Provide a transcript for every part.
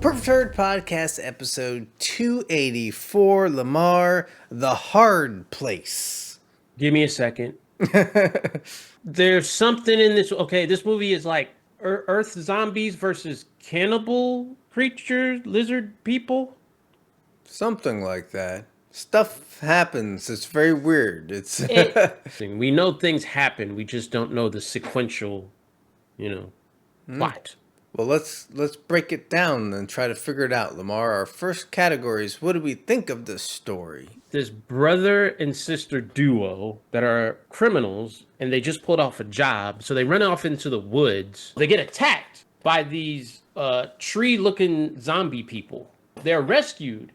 Perfect Turd Podcast, episode 284, Lamar, The Hard Place. Give me a second. There's something in this. Okay, this movie is like Earth zombies versus cannibal creatures, lizard people. Something like that. Stuff happens. It's very weird. It's We know things happen. We just don't know the sequential, plot. Well, let's break it down and try to figure it out, Lamar. Our first category is, what do we think of this story? This brother and sister duo that are criminals, and they just pulled off a job, so they run off into the woods. They get attacked by these tree-looking zombie people. They're rescued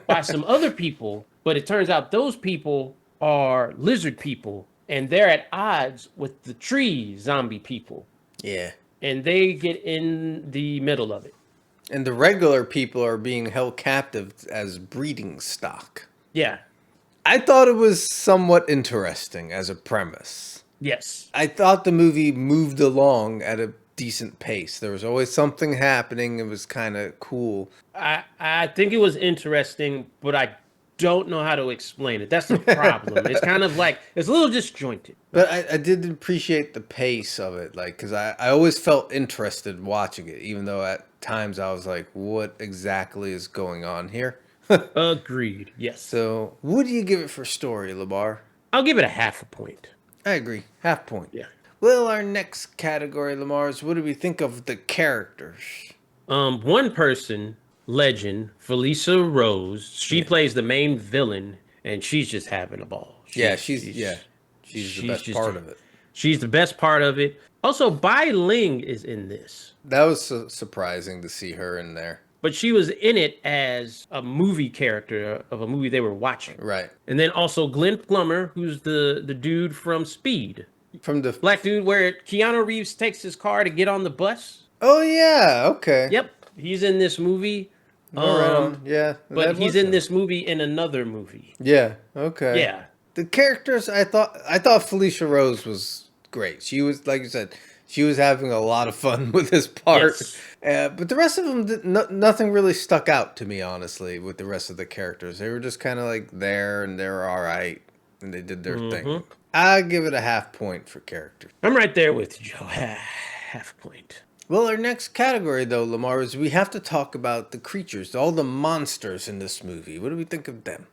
by some other people, but it turns out those people are lizard people, and they're at odds with the tree zombie people. Yeah. And they get in the middle of it. And the regular people are being held captive as breeding stock. Yeah. I thought it was somewhat interesting as a premise. Yes. I thought the movie moved along at a decent pace. There was always something happening. It was kind of cool. I think it was interesting, but I don't know how to explain it. That's the problem. It's kind of like, it's a little disjointed. But I did appreciate the pace of it, like, because I always felt interested watching it, even though at times I was like, what exactly is going on here? Agreed. Yes. So, what do you give it for story, Lamar? I'll give it a half a point. I agree. Half point. Yeah. Well, our next category, Lamar, is what do we think of the characters? One person, legend, Felissa Rose, she plays the main villain, and she's just having a ball. She's the best part of it. She's the best part of it. Also, Bai Ling is in this. That was surprising to see her in there. But she was in it as a movie character of a movie they were watching. Right. And then also Glenn Plummer, who's the dude from Speed. From the black dude where Keanu Reeves takes his car to get on the bus. Oh, yeah. Okay. Yep. He's in this movie. Yeah. But he's in this movie in another movie. Yeah. Okay. Yeah. The characters, I thought Felissa Rose was great. She was, like you said, she was having a lot of fun with this part. Yes. But the rest of them, nothing really stuck out to me, honestly, with the rest of the characters. They were just kind of like there, and they were all right, and they did their thing. I'll give it a half point for characters. I'm right there with you, Joe. Half point. Well, our next category, though, Lamar, is we have to talk about the creatures, all the monsters in this movie. What do we think of them?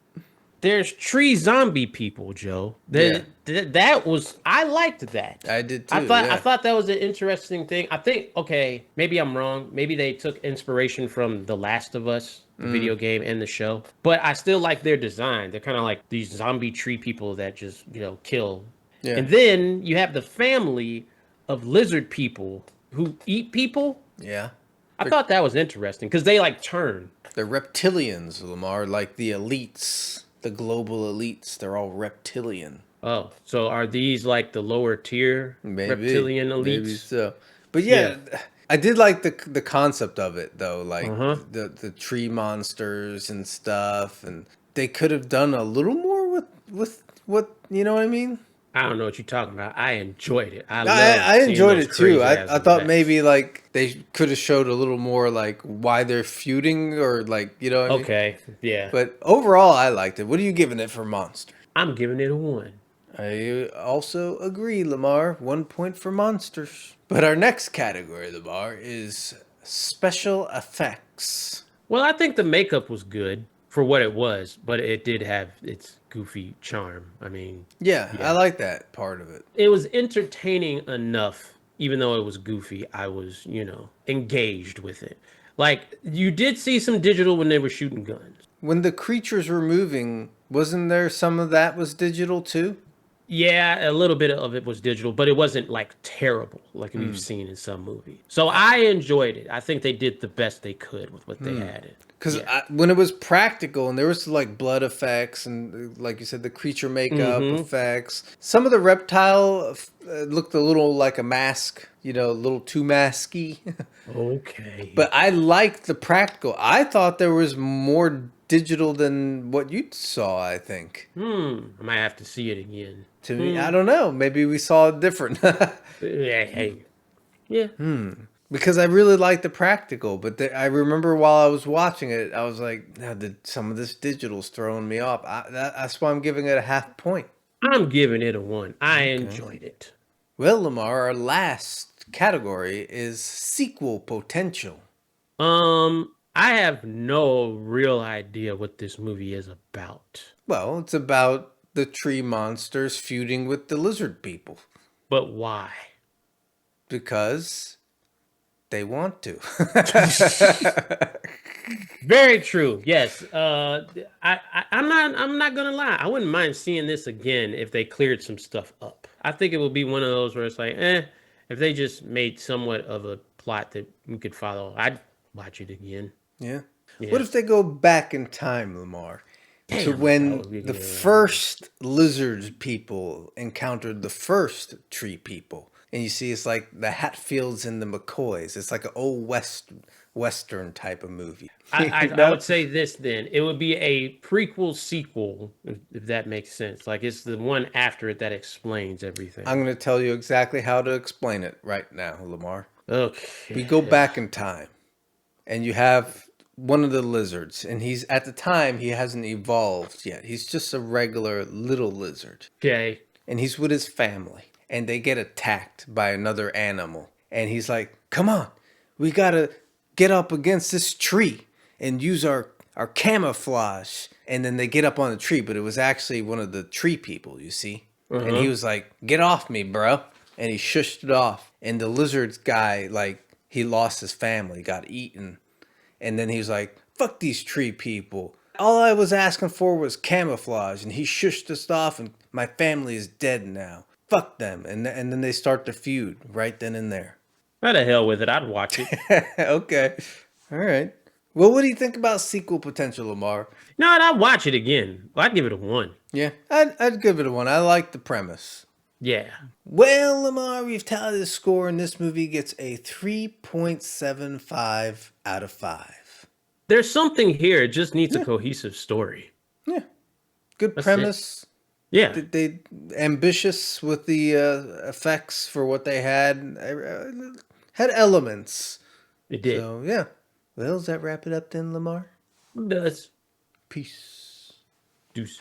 There's tree zombie people, Joe. That was, I liked that. I did too. I thought that was an interesting thing. I think, okay, maybe I'm wrong. Maybe they took inspiration from The Last of Us, the video game and the show. But I still like their design. They're kind of like these zombie tree people that just, kill. Yeah. And then you have the family of lizard people who eat people. Yeah. I thought that was interesting because they like turn. They're reptilians, Lamar, like the elites. The global elites, they're all reptilian. Oh, so are these like the lower tier reptilian elites? Maybe so. But yeah, I did like the concept of it, though. Like the tree monsters and stuff. And they could have done a little more with what, you know what I mean? I don't know what you're talking about. I enjoyed it. I enjoyed it too. I thought maybe like they could have showed a little more like why they're feuding or like, you know what I mean? Okay, yeah. But overall, I liked it. What are you giving it for monster? I'm giving it a 1. I also agree, Lamar. 1 point for monsters. But our next category, Lamar, is special effects. Well, I think the makeup was good for what it was, but it did have its goofy charm. I mean, yeah, I like that part of it. It was entertaining enough, even though it was goofy. I was, engaged with it. Like, you did see some digital when they were shooting guns. When the creatures were moving, wasn't there some of that was digital too? Yeah, a little bit of it was digital, but it wasn't like terrible like we've seen in some movies. So I enjoyed it. I think they did the best they could with what they had. Because when it was practical and there was like blood effects and like you said, the creature makeup effects, some of the reptile looked a little like a mask, a little too masky. Okay. But I liked the practical. I thought there was more digital than what you saw, I think. I might have to see it again. To me, I don't know. Maybe we saw it different. Hey. Yeah. because I really like the practical, but I remember while I was watching it, I was like, "Now, some of this digital's throwing me off." That's why I'm giving it a half point. I'm giving it a 1. I Okay. enjoyed it. Well, Lamar, our last category is sequel potential. I have no real idea what this movie is about. Well, it's about the tree monsters feuding with the lizard people But why? because they want to. Very true. Yes. I'm not gonna lie. I wouldn't mind seeing this again if they cleared some stuff up. I think it would be one of those where it's like, if they just made somewhat of a plot that we could follow, I'd watch it again. Yeah. Yeah. What if they go back in time, Lamar, to Damn, that when would be the good. first lizard people encountered the first tree people? And you see, it's like the Hatfields and the McCoys. It's like an old western type of movie. I would say this then. It would be a prequel sequel, if that makes sense. Like it's the one after it that explains everything. I'm going to tell you exactly how to explain it right now, Lamar. Okay. We go back in time, and you have one of the lizards, and he's at the time he hasn't evolved yet. He's just a regular little lizard. Okay. And he's with his family, and they get attacked by another animal. And he's like, "Come on, we gotta get up against this tree and use our camouflage." And then they get up on the tree, but it was actually one of the tree people, you see. And he was like, "Get off me, bro!" And he shushed it off. And the lizard guy, like, he lost his family, got eaten. And then he was like, "Fuck these tree people. All I was asking for was camouflage, and he shushed us off, and my family is dead now. Fuck them." And then they start to feud right then and there. Why the hell with it? I'd watch it. Okay. All right. Well, what do you think about sequel potential, Lamar? No, I'd watch it again. I'd give it a 1. Yeah, I'd give it a 1. I like the premise. Yeah. Well, Lamar, we've tallied the score, and this movie gets a 3.75 out of 5. There's something here. It just needs a cohesive story. Yeah. Good That's premise. Yeah. They ambitious with the effects for what they had. Had elements. It did. So, yeah. Well, does that wrap it up then, Lamar? It does. Peace. Deuces.